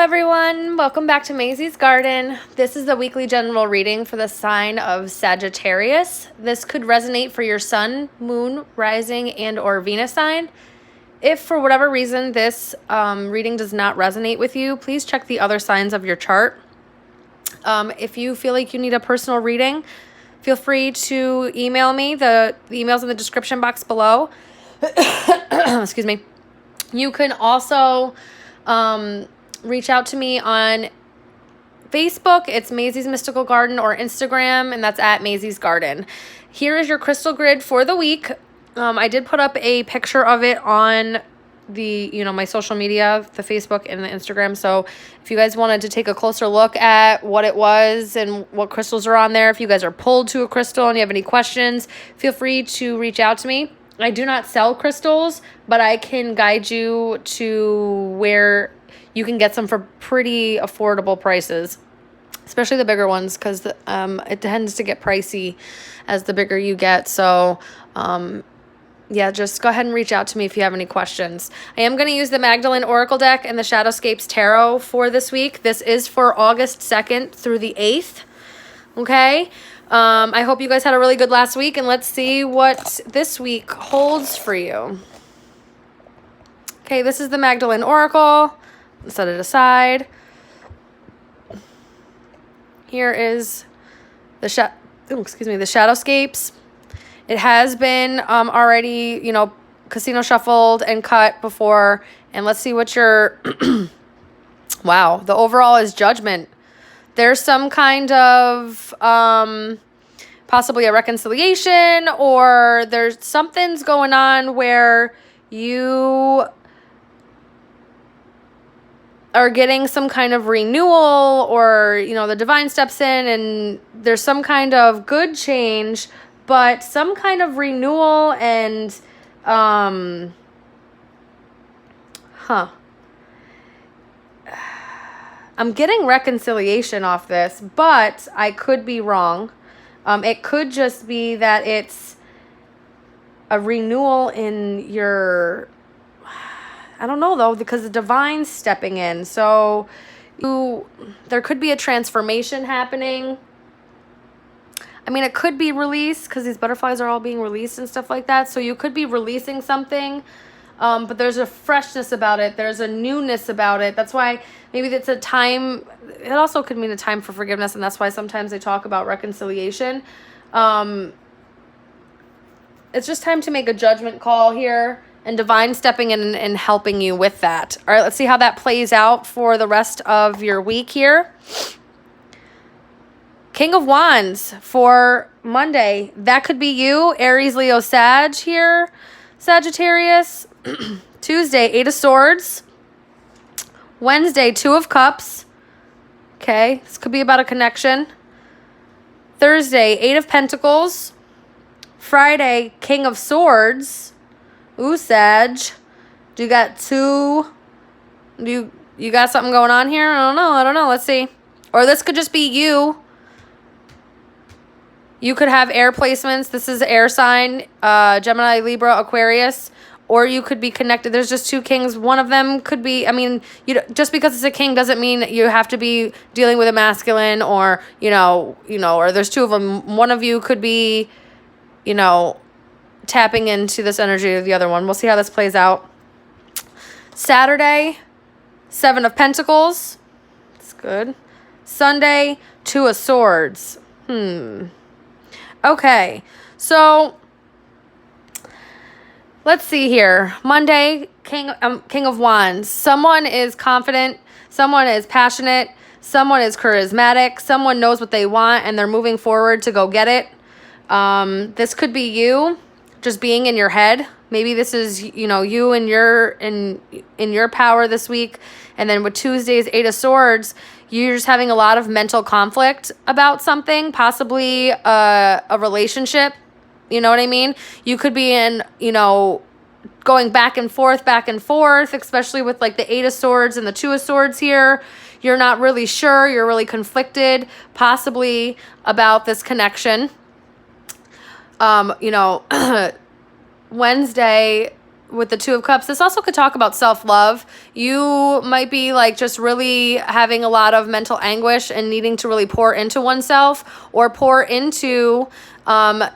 everyone, welcome back to Mazysgarden. This is the weekly general reading for the sign of Sagittarius. This could resonate for your sun, moon, rising, and or Venus sign. If for whatever reason this reading does not resonate with you, please check the other signs of your chart. If you feel like you need a personal reading, feel free to email me. The email's in the description box below. Excuse me. You can also reach out to me on Facebook. It's Mazy's Mystical Garden, or Instagram, and that's at Mazysgarden. Here is your crystal grid for the week. I did put up a picture of it on the, my social media, the Facebook and the Instagram. So if you guys wanted to take a closer look at what it was and what crystals are on there, if you guys are pulled to a crystal and you have any questions, feel free to reach out to me. I do not sell crystals, but I can guide you to where you can get some for pretty affordable prices, especially the bigger ones, because it tends to get pricey as the bigger you get. So, yeah, just go ahead and reach out to me if you have any questions. I am going to use the Magdalene Oracle deck and the Shadowscapes Tarot for this week. This is for August 2nd through the 8th. Okay? I hope you guys had a really good last week, and let's see what this week holds for you. Okay, this is the Magdalene Oracle. Set it aside. Here is the Shadowscapes. It has been already, casino shuffled and cut before. And let's see what your wow, the overall is Judgment. There's some kind of possibly a reconciliation, or there's something's going on where you are getting some kind of renewal, or, the divine steps in and there's some kind of good change, but some kind of renewal and, I'm getting reconciliation off this, but I could be wrong. It could just be that it's a renewal in your, I don't know though, because the divine's stepping in. So there could be a transformation happening. I mean, it could be release, because these butterflies are all being released and stuff like that. So you could be releasing something, but there's a freshness about it. There's a newness about it. That's why maybe it's a time. It also could mean a time for forgiveness, and that's why sometimes they talk about reconciliation. It's just time to make a judgment call here, and divine stepping in and helping you with that. All right, let's see how that plays out for the rest of your week here. King of Wands for Monday. That could be you, Aries, Leo, Sag here, Sagittarius. Tuesday, 8 of Swords. Wednesday, 2 of Cups. Okay, this could be about a connection. Thursday, 8 of Pentacles. Friday, King of Swords. Ooh, Sag. Do you got two? You got something going on here? I don't know. Let's see. Or this could just be you. You could have air placements. This is air sign, Gemini, Libra, Aquarius. Or you could be connected. There's just two kings. One of them could be, just because it's a king doesn't mean that you have to be dealing with a masculine, or, or there's two of them. One of you could be, tapping into this energy of the other one. We'll see how this plays out. Saturday, 7 of Pentacles. That's good. Sunday, 2 of Swords. Okay, so let's see here. Monday, King of Wands. Someone is confident. Someone is passionate. Someone is charismatic. Someone knows what they want, and they're moving forward to go get it. This could be you just being in your head. Maybe this is, you and in your power this week. And then with Tuesday's 8 of Swords, you're just having a lot of mental conflict about something, possibly a relationship. You know what I mean? You could be in, going back and forth, especially with like the 8 of Swords and the 2 of Swords here. You're not really sure. You're really conflicted, possibly about this connection. Wednesday, with the Two of Cups, this also could talk about self-love. You might be like just really having a lot of mental anguish and needing to really pour into oneself, or pour into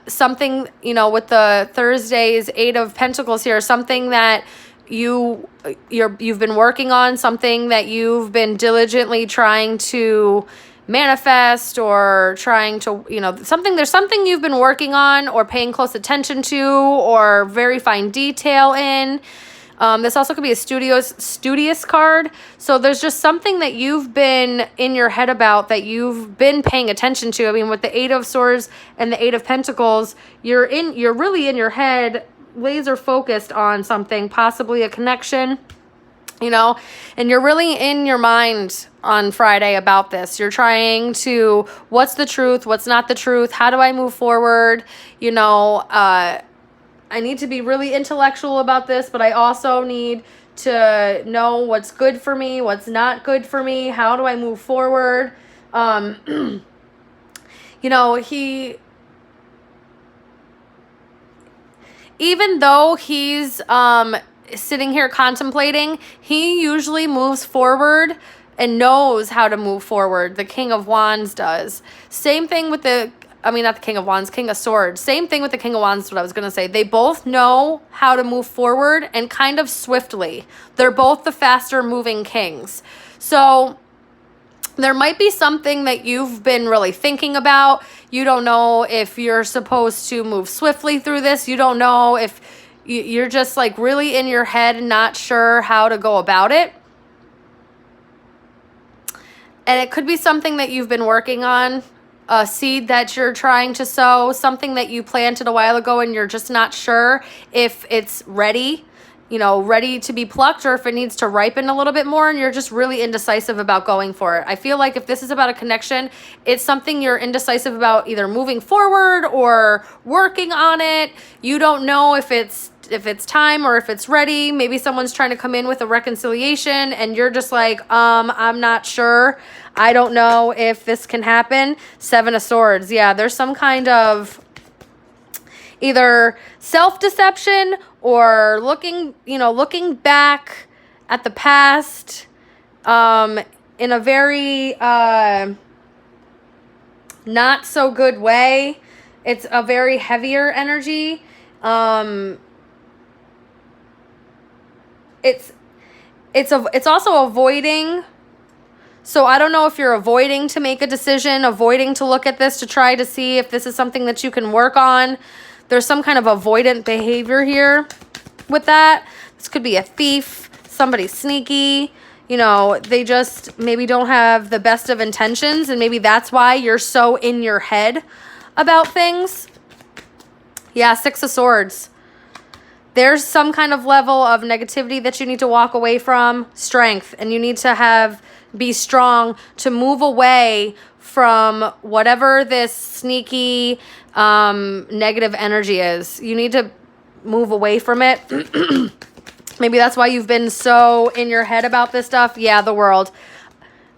something, you know, with the Thursday's Eight of Pentacles here, something that you've been working on, something that you've been diligently trying to manifest, or trying to, you know, there's something you've been working on or paying close attention to, or very fine detail in. This also could be a studious card. So there's just something that you've been in your head about, that you've been paying attention to. I mean, with the Eight of Swords and the Eight of Pentacles, you're really in your head, laser focused on something, possibly a connection, you know, and you're really in your mind on Friday about this. You're trying to, what's the truth? What's not the truth? How do I move forward? You know, I need to be really intellectual about this, but I also need to know what's good for me, what's not good for me. How do I move forward? You know, even though he's sitting here contemplating, he usually moves forward and knows how to move forward. The King of Wands does. Same thing with not the King of Wands, King of Swords. Same thing with the King of Wands, what I was going to say. They both know how to move forward, and kind of swiftly. They're both the faster moving kings. So there might be something that you've been really thinking about. You don't know if you're supposed to move swiftly through this. You don't know if you're just like really in your head, not sure how to go about it. And it could be something that you've been working on, a seed that you're trying to sow, something that you planted a while ago and you're just not sure if it's ready, you know, ready to be plucked, or if it needs to ripen a little bit more, and you're just really indecisive about going for it. I feel like if this is about a connection, it's something you're indecisive about, either moving forward or working on it. You don't know if it's time or if it's ready. Maybe someone's trying to come in with a reconciliation and you're just like, I'm not sure. I don't know if this can happen. Seven of Swords. Yeah, there's some kind of either self-deception or looking back at the past in a very not so good way. It's a very heavier energy. It's also avoiding. So I don't know if you're avoiding to make a decision, avoiding to look at this to try to see if this is something that you can work on. There's some kind of avoidant behavior here with that. This could be a thief, somebody sneaky. You know, they just maybe don't have the best of intentions, and maybe that's why you're so in your head about things. Yeah, Six of Swords. There's some kind of level of negativity that you need to walk away from. Strength. And you need to be strong to move away from whatever this sneaky negative energy is. You need to move away from it. Maybe that's why you've been so in your head about this stuff. Yeah, the World.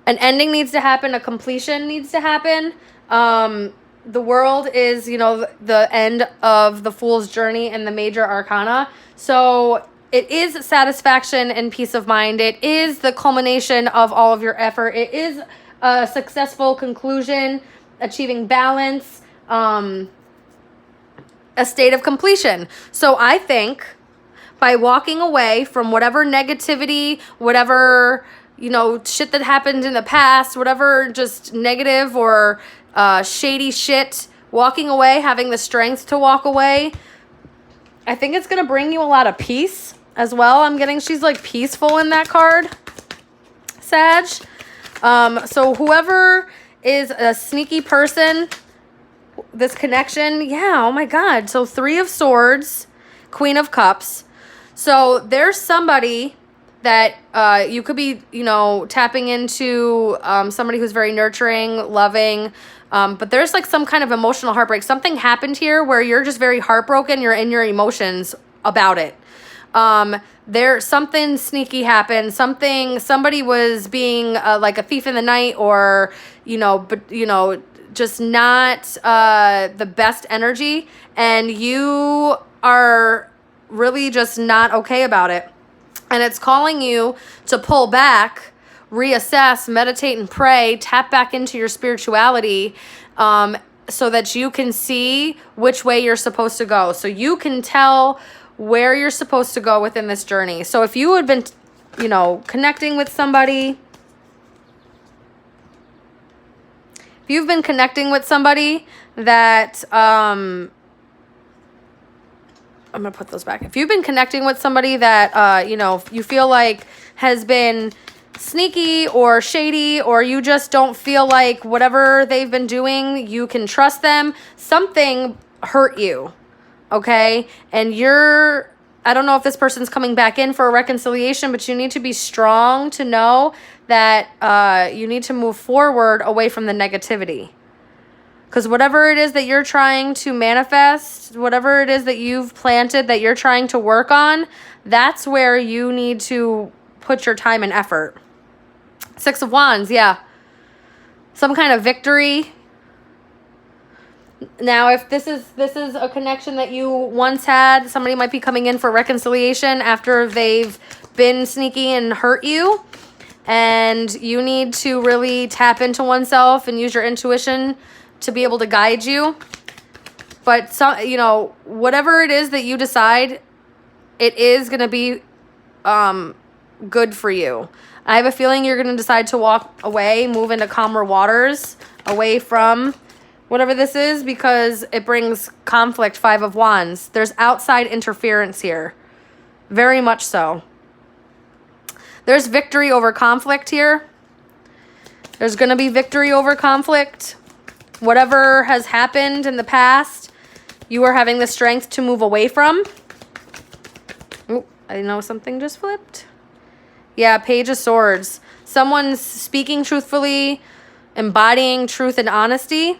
An ending needs to happen. A completion needs to happen. The World is, you know, the end of the Fool's journey and the major arcana. So it is satisfaction and peace of mind. It is the culmination of all of your effort. It is a successful conclusion, achieving balance, a state of completion. So I think by walking away from whatever negativity, whatever, you know, shit that happened in the past, whatever just negative or shady shit, walking away, having the strength to walk away, I think it's going to bring you a lot of peace as well. I'm getting she's like peaceful in that card, Sag. So whoever is a sneaky person, this connection, yeah, oh my God. So Three of Swords, Queen of Cups. So there's somebody that you could be, you know, tapping into, somebody who's very nurturing, loving, but there's like some kind of emotional heartbreak. Something happened here where you're just very heartbroken. You're in your emotions about it. There, something sneaky happened. Somebody was being like a thief in the night, or, you know, but, you know, just not the best energy. And you are really just not okay about it. And it's calling you to pull back, reassess, meditate and pray, tap back into your spirituality, so that you can see which way you're supposed to go. So you can tell where you're supposed to go within this journey. So if you had been, you know, connecting with somebody, if you've been connecting with somebody that, I'm going to put those back. If you've been connecting with somebody that, you know, you feel like has been sneaky or shady, or you just don't feel like whatever they've been doing, you can trust them, something hurt you, okay? And I don't know if this person's coming back in for a reconciliation, but you need to be strong to know that you need to move forward away from the negativity. Because whatever it is that you're trying to manifest, whatever it is that you've planted, that you're trying to work on, that's where you need to put your time and effort. 6 of Wands, yeah. Some kind of victory. Now, if this is a connection that you once had, somebody might be coming in for reconciliation after they've been sneaky and hurt you. And you need to really tap into oneself and use your intuition to be able to guide you. But you know, whatever it is that you decide, it is going to be good for you. I have a feeling you're going to decide to walk away, move into calmer waters, away from whatever this is, because it brings conflict. 5 of Wands. There's outside interference here. Very much so. There's victory over conflict here. There's going to be victory over conflict. Whatever has happened in the past, you are having the strength to move away from. Oh, I know something just flipped. Yeah, Page of Swords. Someone's speaking truthfully, embodying truth and honesty.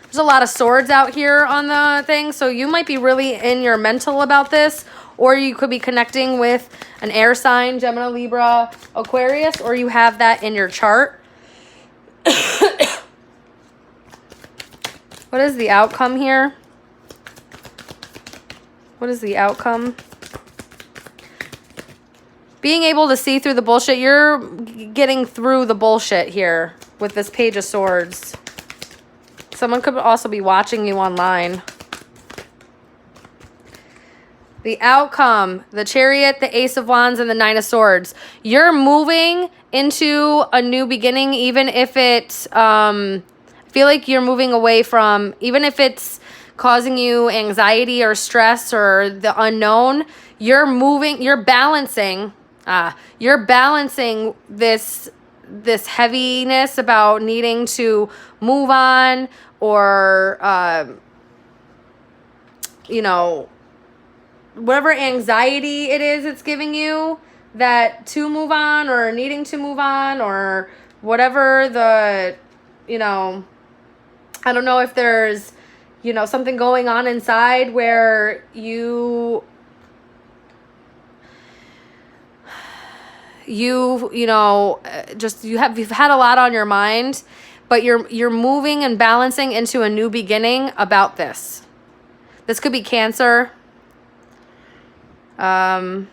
There's a lot of swords out here on the thing, so you might be really in your mental about this, or you could be connecting with an air sign, Gemini, Libra, Aquarius, or you have that in your chart. What is the outcome here? What is the outcome? Being able to see through the bullshit. You're getting through the bullshit here with this Page of Swords. Someone could also be watching you online. The outcome, the Chariot, the Ace of Wands, and the 9 of Swords. You're moving into a new beginning, even if it, I feel like you're moving away from, even if it's causing you anxiety or stress or the unknown, you're moving, you're balancing this heaviness about needing to move on, or, you know, whatever anxiety it is it's giving you, that to move on or needing to move on, or whatever the, you know, I don't know if there's, you know, something going on inside where you know, just you've had a lot on your mind, but you're moving and balancing into a new beginning about this. This could be Cancer. Yeah,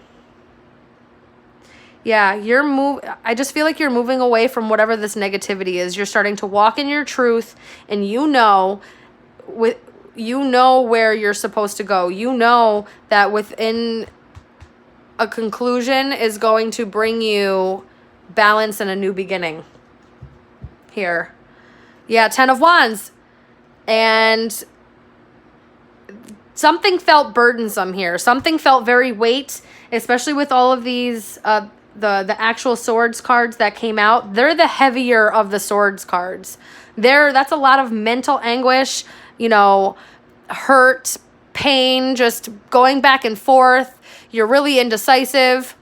I just feel like you're moving away from whatever this negativity is. You're starting to walk in your truth, and you know where you're supposed to go. You know that within a conclusion is going to bring you balance and a new beginning here. Yeah, 10 of Wands. And something felt burdensome here. Something felt very weight, especially with all of these, the actual swords cards that came out. They're the heavier of the swords cards. That's a lot of mental anguish, you know, hurt, pain, just going back and forth. You're really indecisive.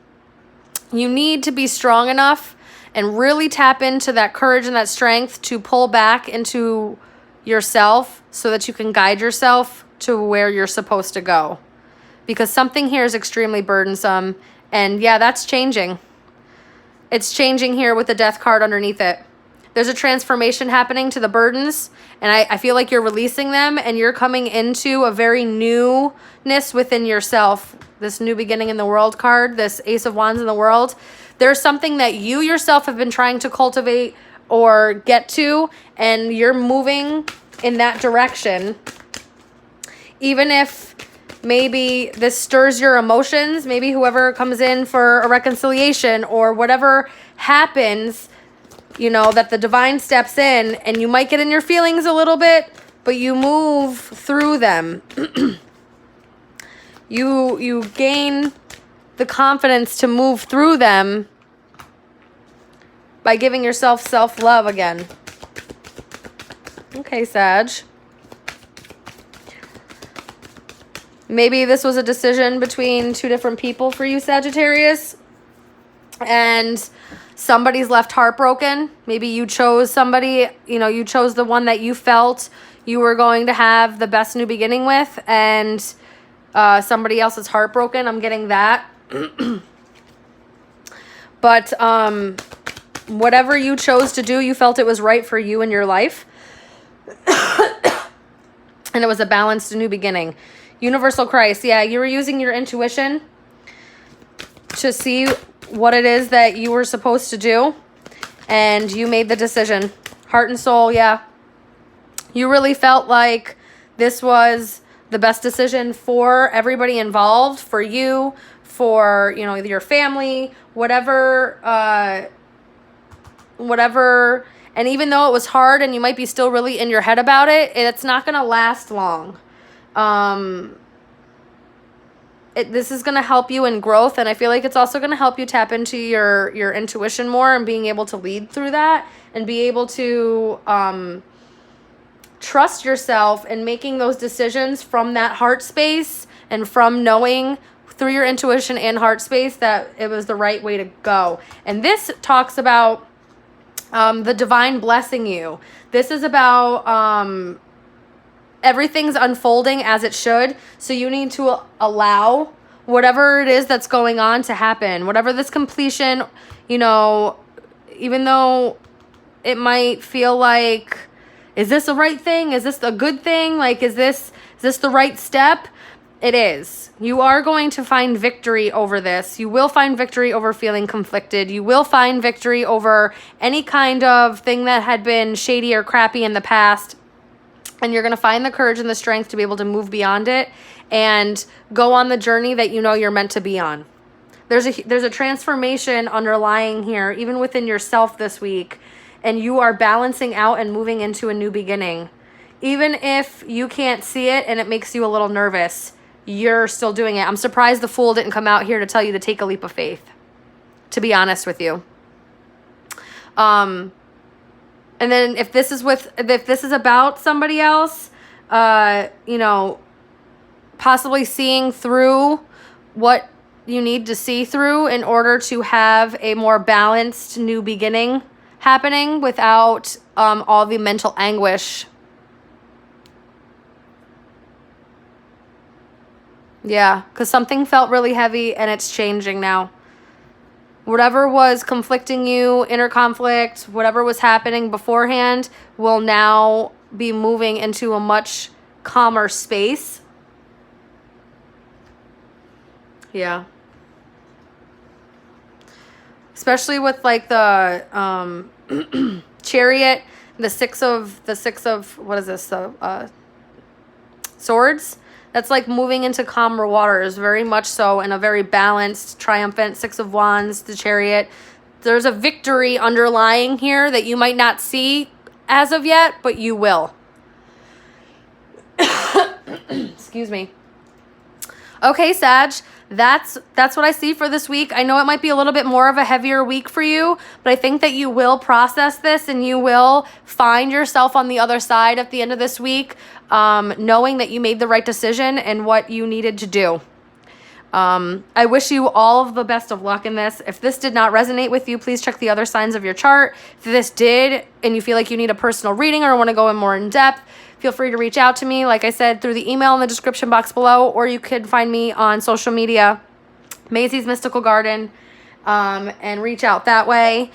You need to be strong enough and really tap into that courage and that strength to pull back into yourself so that you can guide yourself to where you're supposed to go. Because something here is extremely burdensome. And yeah, that's changing. It's changing here with the Death card underneath it. There's a transformation happening to the burdens, and I feel like you're releasing them, and you're coming into a very newness within yourself. This new beginning in the world card, this Ace of Wands in the world. There's something that you yourself have been trying to cultivate or get to, and you're moving in that direction. Even if maybe this stirs your emotions, maybe whoever comes in for a reconciliation or whatever happens, you know, that the divine steps in, and you might get in your feelings a little bit, but you move through them. You gain the confidence to move through them by giving yourself self-love again. Okay, Sag. Maybe this was a decision between two different people for you, Sagittarius, and somebody's left heartbroken. Maybe you chose somebody, you know, you chose the one that you felt you were going to have the best new beginning with, and somebody else is heartbroken. I'm getting that. But whatever you chose to do, you felt it was right for you in your life. And it was a balanced new beginning. Universal Christ. Yeah, you were using your intuition to see what it is that you were supposed to do, and you made the decision. Heart and soul, yeah. You really felt like this was the best decision for everybody involved, for you, for, you know, your family, whatever, and even though it was hard and you might be still really in your head about it, it's not going to last long. This is going to help you in growth, and I feel like it's also going to help you tap into your intuition more and being able to lead through that and be able to trust yourself and making those decisions from that heart space and from knowing through your intuition and heart space that it was the right way to go. And this talks about the divine blessing you. This is about everything's unfolding as it should. So you need to allow whatever it is that's going on to happen. Whatever this completion, you know, even though it might feel like, is this the right thing? Is this a good thing? Like, is this the right step? It is. You are going to find victory over this. You will find victory over feeling conflicted. You will find victory over any kind of thing that had been shady or crappy in the past. And you're going to find the courage and the strength to be able to move beyond it and go on the journey that you know you're meant to be on. There's a transformation underlying here, even within yourself this week. And you are balancing out and moving into a new beginning. Even if you can't see it and it makes you a little nervous, you're still doing it. I'm surprised the Fool didn't come out here to tell you to take a leap of faith, to be honest with you. And then if this is about somebody else, you know, possibly seeing through what you need to see through in order to have a more balanced new beginning happening without all the mental anguish. Yeah, because something felt really heavy and it's changing now. Whatever was conflicting you, inner conflict, whatever was happening beforehand will now be moving into a much calmer space. Yeah. Especially with like the Chariot, the six of what is this? Swords. That's like moving into calmer waters, very much so, in a very balanced, triumphant Six of Wands, the Chariot. There's a victory underlying here that you might not see as of yet, but you will. Excuse me. Okay, Sag, that's what I see for this week. I know it might be a little bit more of a heavier week for you, but I think that you will process this and you will find yourself on the other side at the end of this week, knowing that you made the right decision and what you needed to do. I wish you all of the best of luck in this. If this did not resonate with you, please check the other signs of your chart. If this did, and you feel like you need a personal reading or want to go in more in depth, feel free to reach out to me, like I said, through the email in the description box below, or you can find me on social media, Mazy's Mystical Garden, and reach out that way.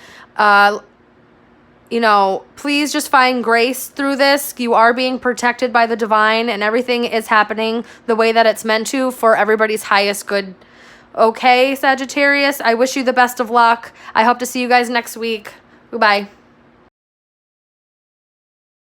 you know, please just find grace through this. You are being protected by the divine, and everything is happening the way that it's meant to for everybody's highest good. Okay, Sagittarius, I wish you the best of luck. I hope to see you guys next week. Goodbye.